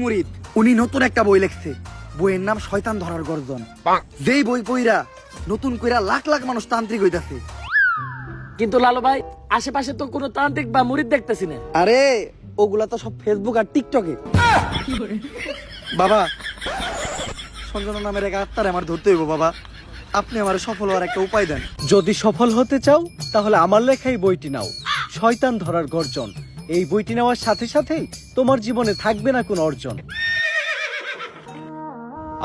মুরিদ উনি নতুন একটা বই লিখছে। বইয়ের নাম শয়তান ধরার গর্জন। যেই বই পইরা নতুন কইরা লাখ লাখ মানুষ তান্ত্রিক হইতাছে। কিন্তু লালু ভাই, আশেপাশে তো কোনো তান্ত্রিক বা মুরিদ দেখতেছি না। আরে ওগুলা তো সব ফেসবুক আর টিকটকে। বাবা, সঞ্জনা নামের এক আত্মারে আমার ধরতে হইব বাবা। আপনি আমার সফল হওয়ার একটা উপায় দেন। যদি সফল হতে চাও তাহলে আমার লেখাই বইটি নাও, শয়তান ধরার গর্জন। এই বইটি নেওয়ার সাথে সাথেই তোমার জীবনে থাকবে না কোনো অর্জন।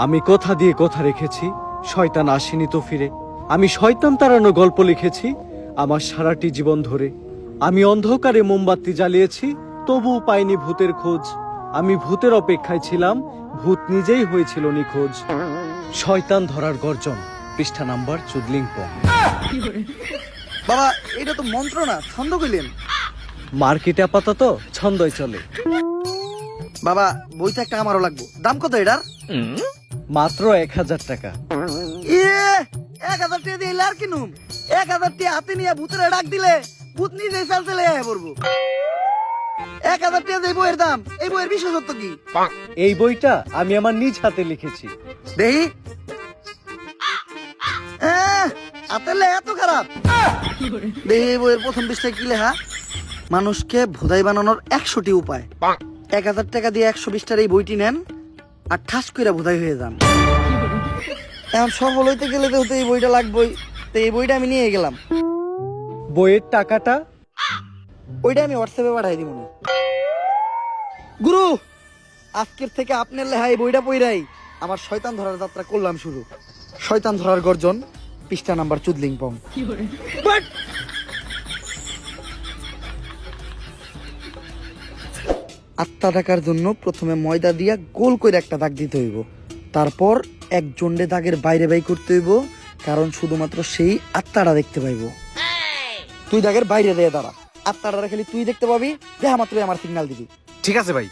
আমি কথা দিয়ে কথা রেখেছি, শয়তান আসেনি তো ফিরে। আমি শয়তান তাড়ানো গল্প লিখেছি আমার সারাটি জীবন ধরে। আমি অন্ধকারে মোমবাতি জ্বালিয়েছি, তবুও পাইনি ভূতের খোঁজ। আমি ভূতের অপেক্ষায় ছিলাম, ভূত নিজেই হয়েছিল নিখোঁজ। শয়তান ধরার গর্জন, পৃষ্ঠা নাম্বার চুদলিংপং। বাবা, এটা তো মন্ত্র না, ছন্দ কইলেন। মার্কেটে আপাতত ছন্দই চলে। বাবা, বইটা একটা আমারও লাগবে। দাম কত এটার? মাত্র 1000 টাকা। 1000 টাকা দিয়ে আর কিনুম? 1000 টাকা হাতে নিয়ে ভূতের ডাক দিলে ভূত নিজেই চাল চলে আয় পড়বো। 1000 টাকা দিয়ে বইয়ের দাম, এই বইয়ের বিশেষত্ব কি? এই বইটা আমি আমার নিজ হাতে লিখেছি। দেহি হাতের লেখা এত খারাপ? দেহি বইয়ের প্রথম পৃষ্ঠায় কি লেখা? মানুষকে ভোদাই বানানোর 100টি উপায়। 1000 টাকা দিয়ে 120টার এই বইটি নেন আর ঠাস কইরা ভোদাই হয়ে যান। এখন সফল হইতে গেলে তো এই বইটা লাগবেই। তো এই বইটা আমি নিয়ে গেলাম। বইয়ের টাকাটা? ওইটা আমি হোয়াটসঅ্যাপে পাঠাই দিব। গুরু, আজকের থেকে আপনার লেখা এই বইটা পইরাই আমার শয়তান ধরার যাত্রা করলাম শুরু। শয়তান ধরার গর্জন, পৃষ্ঠা নাম্বার চুদলিংপং। আত্মা ডাকার জন্য প্রথমে ময়দা দিয়া গোল করে একটা দাগ দিতে হইব। তারপর এক জন্ডে দাগের বাইরে বাই করতে হইব, কারণ শুধুমাত্র সেই আত্মাটা দেখতে পাইব। তুই দাগের বাইরে দিয়ে দাঁড়া, আত্মাটা খালি তুই দেখতে পাবি। দেখা মাত্রই আমার সিগন্যাল দিবি। ঠিক আছে ভাই।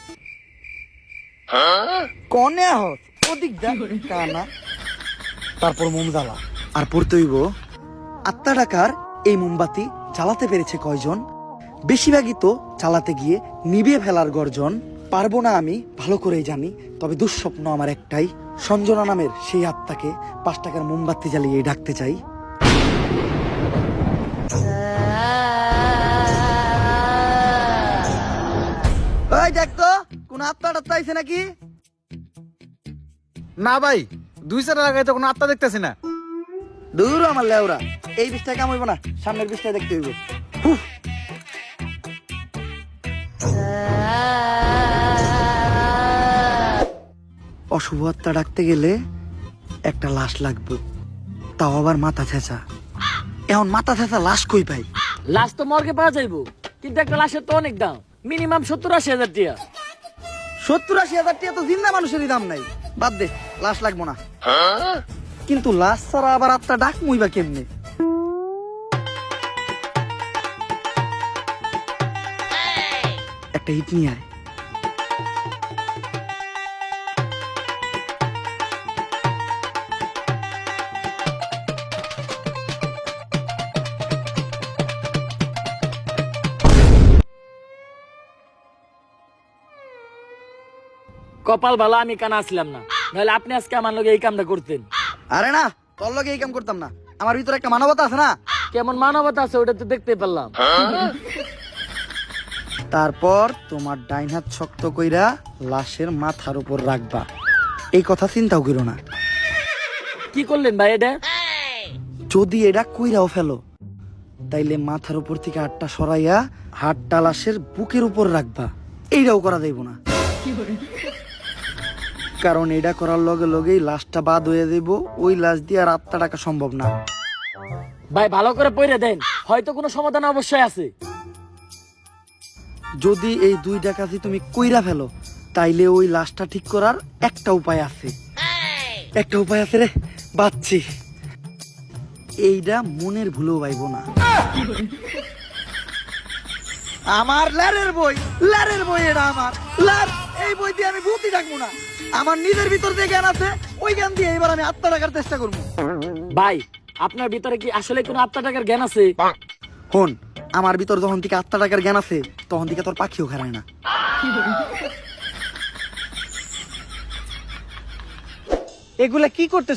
কনে আহত ওদিক যা কানা। তারপর মোম জ্বালা আর পড়তে হইব, আত্মা ডাকার এই মোমবাতি জ্বালাতে পেরেছে কয়জন? বেশিরভাগই তো চালাতে গিয়ে নিভিয়ে ফেলার গর্জন। পারবো না আমি ভালো করেই জানি, তবে দুঃস্বপ্ন আমার একটাই। সঞ্জনা নামের সেই আত্মাকে 5 টাকার মোমবাতি জ্বালিয়ে ডাকতে চাই। ওই দেখ তো, কোন আত্মা টাত্মা আইছে নাকি? না ভাই, 2-4 লাগাই তো কোনো আত্মা দেখতেছি না। দূর আমার লেওরা, এই বিষটায় কাম হইব না, সামনের বিষটায় দেখতে হইব। অশুভ আত্মা ডাকতে গেলে একটা লাশ লাগবে, তাও আবার মাথা ছেঁচা। এখন মাথা ছেঁচা লাশ কই পাই? লাশ তো মর্গে পাওয়া যাইবো, কিন্তু একটা লাশের তো অনেক দাম, মিনিমাম 70-80 হাজার টাকা। 70-80 হাজার টাকা তো জিন্দা মানুষেরই দাম নাই। বাদ দে, লাশ লাগবো না। কিন্তু লাশ ছাড়া আবার আত্মা ডাক মুইবা কেমনে? একটা হিট নিয়ে আয়। কপাল ভালো আমি কানা আসলাম না, নাহলে আপনি আজকে আমার লগে এই কামটা করতেন। আরে না, তোর লগে এই কাম করতাম না। আমার ভিতরে একটা মানবতা আছে না? কেমন মানবতা আছে ওটা তো দেখতে পারলাম। তারপর তোমার ডাইন হাত শক্ত কইরা লাশের মাথার উপর রাখবা। এই কথা চিন্তাও করো না। কি করলেন ভাই এটা? যদি এটা কইরাও ফেলো, তাইলে মাথার উপর থেকে হাতটা সরাইয়া হাতটা লাশের বুকের উপর রাখবা। এইটাও করা যাইব না, কারণ এটা করার লগে লগেই লাশটা বাদ হয়ে যাইব। ওই লাশ দিয়ে আর আত্মা ডাকা সম্ভব না। ভাই ভালো করে পড়ে দেন, হয়তো কোনো সমাধান অবশ্যই আছে। যদি এই 2টা কাজই তুমি কইরা ফেলো, তাইলে ওই লাশটা ঠিক করার একটা উপায় আছে। একটা উপায় আছে রে, বাচ্চি। এইটা মনের ভুলেও পাইব না। আমার লারের বই, লারের বই এটা আমার লার। এই বই দিয়ে আমি ভূতই ডাকবো না। আমার নিজের ভিতর যে জ্ঞান আছে, ওই জ্ঞান দিয়ে এবার আমি আত্মা ডাকার চেষ্টা করবো। ভাই আপনার ভিতরে কি আসলে কোনো আত্মা টাকার জ্ঞান আছে? হন, আমার ভিতর যখন থেকে আত্মা ডাকার জ্ঞান আছে, তখন থেকে তোর পাখিও খারায় না। এগুলা কি করতেছ?